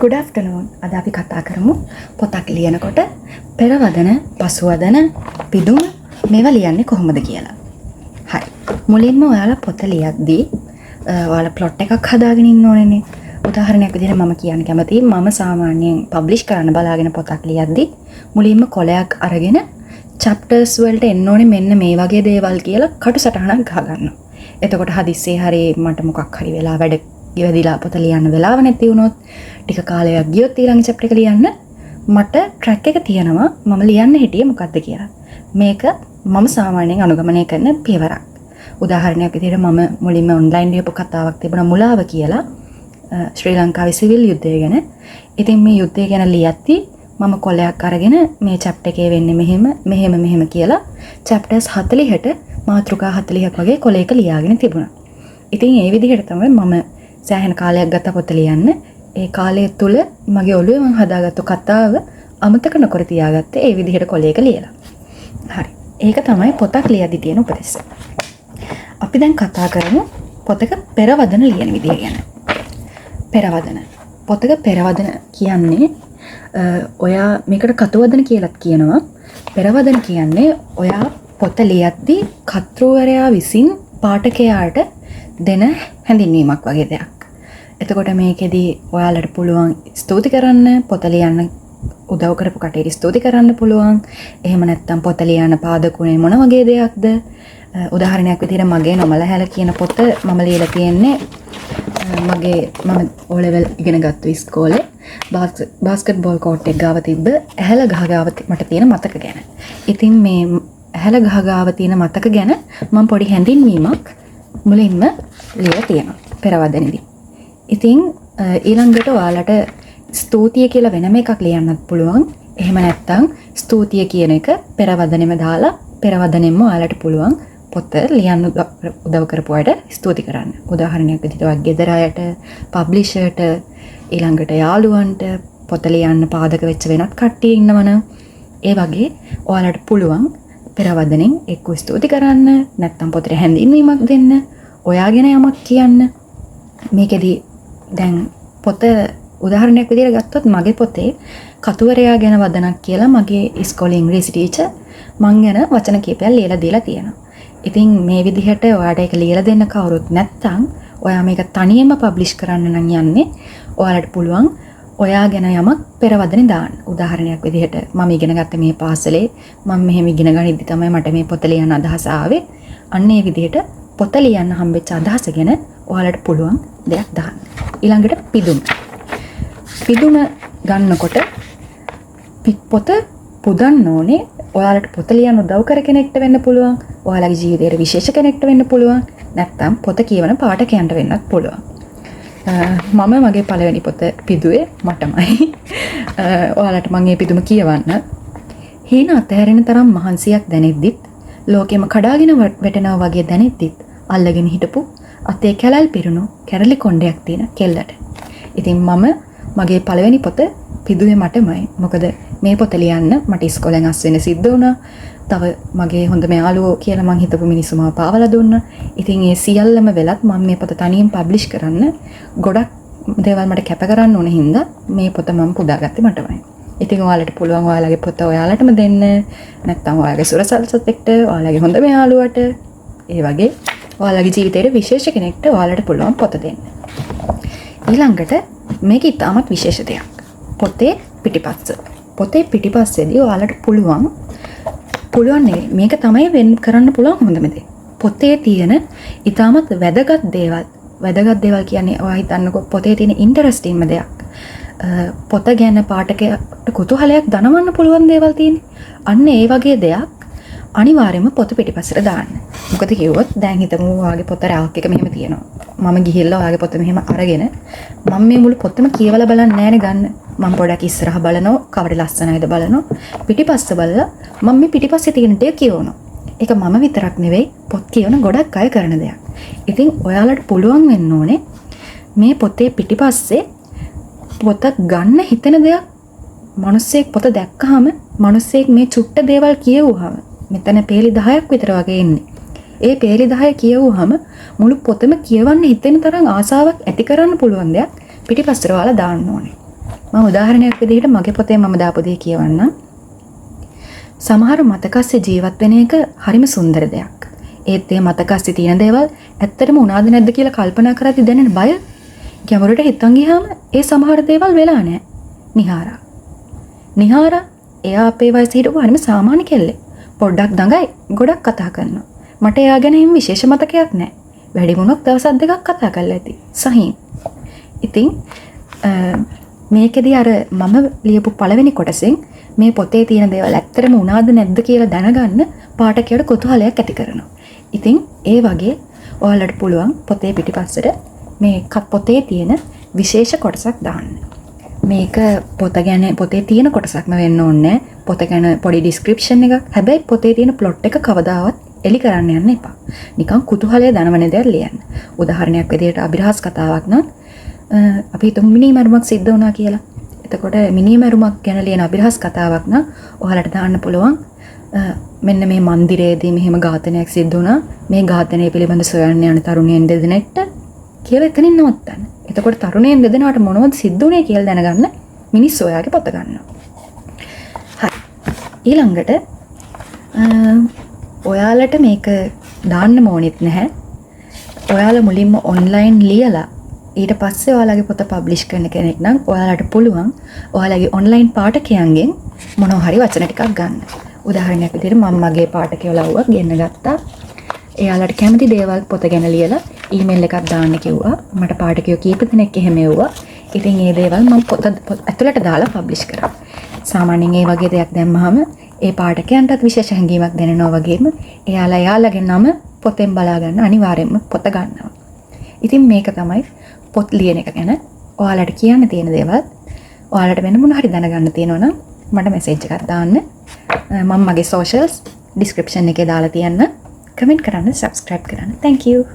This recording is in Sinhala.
good afternoon. අද අපි කතා කරමු පොතක් ලියනකොට පෙරවදන, පසුවදන, පිදුම මේවා ලියන්නේ කොහොමද කියලා. හරි. මුලින්ම ඔයාලා පොත ලියද්දී ඔයාලා plot එකක් හදාගෙන ඉන්න ඕනේනේ. උදාහරණයක් විදිහට මම කියන්න කැමතියි මම සාමාන්‍යයෙන් publish කරන්න බලාගෙන පොතක් ලියද්දී මුලින්ම කොලයක් අරගෙන chapters වලට එන්න ඕනේ මෙන්න මේ වගේ දේවල් කියලා කටුසටහනක් ගහගන්නවා. එතකොට හදිස්සියේ හරි මට මොකක් හරි වෙලා වැඩ ඉවදිලා පොත ලියන්න වෙලාව නැති වුණොත් ටික කාලයක් ගියොත් ඊළඟ chapter එක ලියන්න මට track එක තියෙනවා මම ලියන්න හිටියේ මොකද්ද කියලා. මේක මම සාමාන්‍යයෙන් අනුගමනය කරන පියවරක්. උදාහරණයක් විදිහට මම මුලින්ම ඔන්ලයින් ලියපු කතාවක් තිබුණා මුලාව කියලා ශ්‍රී ලංකාවේ සිවිල් යුද්ධය ගැන. ඉතින් මේ යුද්ධය ගැන ලියද්දී මම කොලයක් අරගෙන මේ chapter එකේ වෙන්නේ මෙහෙම කියලා chapters 40ට මාතෘකා 40ක් වගේ කොලයක ලියාගෙන තිබුණා. ඉතින් ඒ විදිහට තමයි මම සෑහෙන කාලයක් ගත පොත ලියන්න. ඒ කාලය තුල මගේ ඔළුවේ මම හදාගත්තු කතාව අමතක නොකර තියාගත්තේ ඒ විදිහට කොලයක ලියලා. හරි. ඒක තමයි පොතක් ලියද්දී තියෙන උපදෙස්. අපි දැන් කතා කරමු පොතක පෙරවදන ලියන විදිය ගැන. පෙරවදන. පොතක පෙරවදන කියන්නේ ඔයා මේකට කතුවදන කියලාත් කියනවා. පෙරවදන කියන්නේ ඔයා පොත ලියද්දී කතෘවරයා විසින් පාඨකයාට දෙන හැඳින්වීමක් වගේ දෙයක්. එතකොට මේකෙදි ඔයාලට පුළුවන් ස්තුති කරන්න, පොත ලියන්න උදව් කරපු කටට ස්තුති කරන්න පුළුවන්. එහෙම නැත්නම් පොත ලියන්න පාදකුනේ මොන වගේ දෙයක්ද? උදාහරණයක් විදිහට මගේ නොමල හැල කියන පොත මම ලියලා තියෙන්නේ මම O level ඉගෙන ගත්ත ඉස්කෝලේ බාස්කට්බෝල් කෝට් එක ගාව තිබ්බ ඇහැල ගහ ගාව මට තියෙන මතක ගැන. ඉතින් මේ ඇහැල ගහ ගාව තියෙන මතක ගැන මම පොඩි හැඳින්වීමක් මුලින්ම ලියලා තියෙනවා පෙරවදනේදී. ඉතින් ඊළඟට ඔයාලට ස්තුතිය කියලා වෙනම එකක් ලියන්නත් පුළුවන්. එහෙම නැත්නම් ස්තුතිය කියන එක පෙරවදනෙම දාලා පෙරවදනෙන්ම ඔයාලට පුළුවන් පොත ලියන්න උදව් කරපු අයට ස්තුති කරන්න. උදාහරණයක් විදිහට ඔය ගෙදර අයට, පබ්ලිෂර්ට, ඊළඟට යාළුවන්ට පොත ලියන්න පාදක වෙච්ච වෙනත් කට්ටිය ඉන්නවනම් ඒ වගේ ඔයාලට පුළුවන් පෙරවදනෙන් එක්ක ස්තුති කරන්න, නැත්නම් පොතේ හැඳින්වීමක් දෙන්න, ඔයාගෙන යමක් කියන්න. මේකෙදි දැන් පොත උදාහරණයක් විදිහට ගත්තොත් මගේ පොතේ කතුවරයා ගැන වදනක් කියලා මගේ ඉස්කෝලේ ඉංග්‍රීසි ටීචර් මං ගැන වචන කීපයක් ලියලා දීලා තියෙනවා. ඉතින් මේ විදිහට ඔයාලට ඒක ලියලා දෙන්න කවුරුත් නැත්නම් ඔයා මේක තනියම පබ්ලිෂ් කරන්න නම් යන්නේ ඔයාලට පුළුවන් ඔයා ගැන යමක් පෙරවදනේ දාන්න. උදාහරණයක් විදිහට මම ඉගෙන ගත්ත මේ පාසලේ මම මෙහෙම ඉගෙන ගනිද්දි තමයි මට මේ පොත ලියන්න අදහස ආවේ. අන්න ඒ විදිහට පොත ලියන්න හම්බෙච්ච අදහස ගැන ඔයාලට පුළුවන් දෙයක් දාන්න. ඊළඟට පිදුම. පිදුම ගන්නකොට පොත පුදන්න ඕනේ. ඔයාලට පොත ලියන්න උදව් කර කෙනෙක්ට වෙන්න පුළුවන්. ඔයාලගේ ජීවිතේට විශේෂ කෙනෙක්ට වෙන්න පුළුවන්. නැත්නම් පොත කියවන පාඨකයන්ට වෙන්නත් පුළුවන්. මම මගේ පළවෙනි පොත පිදුවේ මටමයි. ඔයාලට මම මේ පිදුම කියවන්න. හීන අතහැරෙන තරම් මහන්සියක් දැනෙද්දිත් ලෝකෙම කඩාගෙන වැටෙනවා වගේ දැනෙද්දිත් අල්ලගෙන හිටපු අතේ කැලල් පිරුණු කැරලි කොණ්ඩයක් තියෙන කෙල්ලට. ඉතින් මම මගේ පළවෙනි පොත පිදුවේ මටමයි. මොකද මේ පොත ලියන්න මට ඉස්කෝලෙන් අස් වෙන්න සිද්ධ වුණා. තව මගේ හොඳම යාළුවෝ කියලා මං හිතපු මිනිස්සු මාව පාවලා දුන්නා. ඉතින් ඒ සියල්ලම වෙලත් මම මේ පොත තනියෙන් පබ්ලිෂ් කරන්න ගොඩක් දේවල් මට කැප කරන්න ඕන හින්දා මේ පොත මම පුදාගත්තේ මටමයි. ඉතින් ඔයාලට පුළුවන් ඔයාලගේ පොත ඔයාලටම දෙන්න. නැත්නම් ඔයාලගේ සුරසල්සත් එක්ක ඔයාලගේ හොඳම යාළුවට ඒ වගේ ඔයාලගේ ජීවිතේට විශේෂ කෙනෙක්ට ඔයාලට පුළුවන් පොත දෙන්න. ඊළඟට මේක ඉතාමත් විශේෂ දෙයක්. පොතේ පිටිපස්ස. පොතේ පිටිපස්සේදී ඔයාලට පුළුවන් මේක තමයි වෙන් කරන්න පුළුවන් හොඳම දේ. පොතේ තියෙන ඉතාමත් වැදගත් දේවල් කියන්නේ ඔයා හිතන්නකෝ පොතේ තියෙන ඉන්ටරෙස්ටිංම දෙයක්. පොත ගැන පාඨකයාට කුතුහලයක් දනවන්න පුළුවන් දේවල් තියෙන්නේ. අන්න ඒ වගේ දෙයක් අනිවාර්යයෙන්ම පොත පිටිපස්සට දාන්න. මොකද කිව්වොත් දැන් හිතමු ඔයාගේ පොත රාක් එක මෙහෙම තියෙනවා. මම ගිහිල්ලා ඔයාගේ පොත මෙහෙම අරගෙන මම මේ මුළු පොතම කියවලා බලන්නේ නැහැනේ ගන්න. මම පොඩක් ඉස්සරහ බලනවා, කවරේ ලස්සනයිද බලනවා. පිටිපස්ස බලලා මම මේ පිටිපස්සේ තියෙන දේ කියවනවා. ඒක මම විතරක් නෙවෙයි පොත් කියවන ගොඩක් අය කරන දෙයක්. ඉතින් ඔයාලට පුළුවන් වෙන්න ඕනේ මේ පොතේ පිටිපස්සේ පොත ගන්න හිතෙන දෙයක් මිනිස්සෙක් පොත දැක්කහම මිනිස්සෙක් මේ චුට්ට දේවල් කියවුවාම මෙතන පේලි 10ක් විතර වගේ ඉන්නේ. ඒ පේලි 10 කියවුවාම මුළු පොතම කියවන්න හිතෙන තරම් ආසාවක් ඇති කරන්න පුළුවන් දෙයක් පිටිපස්සට ඔයාලා දාන්න ඕනේ. මම උදාහරණයක් විදිහට මගේ පොතේ මම දාපු දේ කියවන්නම්. සමහර මතකස්සේ ජීවත් වෙන එක හරිම සුන්දර දෙයක්. ඒත් ඒ මතකස්සේ තියෙන දේවල් ඇත්තටම උනාද නැද්ද කියලා කල්පනා කරද්දී දැනෙන බය ගැඹුරට හිතන් ගියාම ඒ සමහර දේවල් වෙලා නැහැ. නිහාරා එයා අපේ වයසේ හිටපු හරිම සාමාන්‍ය කෙල්ලෙක්. පොඩ්ඩක් දඟයි, ගොඩක් කතා කරනවා. මට එයා ගැන හිම විශේෂ මතකයක් නැහැ. වැඩි වුණොත් දවස් දෙකක් කතා කරලා ඇති. සහින්. ඉතින් මේකෙදී අර මම ලියපු පළවෙනි කොටසෙන් මේ පොතේ තියෙන දේවල් ඇත්තටම උනාද නැද්ද කියලා දැනගන්න පාඨකයාට කුතුහලයක් ඇති කරනවා. ඉතින් ඒ වගේ ඔයාලට පුළුවන් පොතේ පිටිපස්සට මේ පොතේ තියෙන විශේෂ කොටසක් දාන්න. මේක පොත ගැන පොතේ තියෙන කොටසක්ම වෙන්න ඕනේ. පොත ගැන පොඩි ඩිස්ක්‍රිප්ෂන් එකක්. හැබැයි පොතේ තියෙන ප්ලොට් එක කවදාවත් එලි කරන්න යන්න එපා. නිකන් කුතුහලය දනවන දේවල් ලියන්න. උදාහරණයක් විදිහට අභිරහස් කතාවක් නම් අපි හිතමු මිනිමරුමක් සිද්ධ වුණා කියලා. එතකොට මිනිමරුමක් ගැන ලියන අභිරහස් කතාවක් නම් ඔයාලට දාන්න පුළුවන් මෙන්න මේ මන්දිරයේදී මෙහෙම ඝාතනයක් සිද්ධ වුණා. මේ ඝාතනය පිළිබඳ සොයන්න යන තරුණයන් දෙදෙනෙක්ට කියලා එතනින් නවත්තන්න. එතකොට තරුණයන් දෙදෙනාට මොනවද සිද්ධ වුනේ කියලා දැනගන්න මිනිස්සු ඔයාගේ පොත ගන්නවා. හරි. ඊළඟට ඔයාලට මේක දාන්න ඕනෙත් නැහැ. ඔයාලා මුලින්ම ඔන්ලයින් ලියලා ඊට පස්සේ ඔයාලගේ පොත පබ්ලිෂ් කරන කෙනෙක් නම් ඔයාලට පුළුවන් ඔයාලගේ ඔන්ලයින් පාඨකයන්ගෙන් මොනවා හරි වචන ටිකක් ගන්න. උදාහරණයක් විදිහට මම මගේ පාඨකයෝ ලව්වක් ගෙන්න ගත්තා. එයාලට කැමති දේවල් පොත ගැන ලියලා ඊමේල් එකක් දාන්න කිව්වා. මට පාඨකයෝ කීප දෙනෙක් එහෙම එව්වා. ඉතින් මේ දේවල් මම පොත ඇතුළට දාලා පබ්ලිෂ් කරා. සාමාන්‍යයෙන් මේ වගේ දෙයක් දැම්මහම ඒ පාඨකයන්ටත් විශේෂ හැඟීමක් දැනෙනවා වගේම එයාලගේ නම පොතෙන් බලා ගන්න අනිවාර්යෙන්ම පොත ගන්නවා. ඉතින් මේක තමයි පොත් ලියන එක ගැන ඔයාලට කියන්න තියෙන දේවල්. ඔයාලට වෙන මොන හරි දැනගන්න තියෙනවා නම් මට මෙසේජ් එකක් දාන්න. මම මගේ socials description එකේ දාලා තියන්න. කමෙන්ට් කරන්න, subscribe කරන්න. Thank you.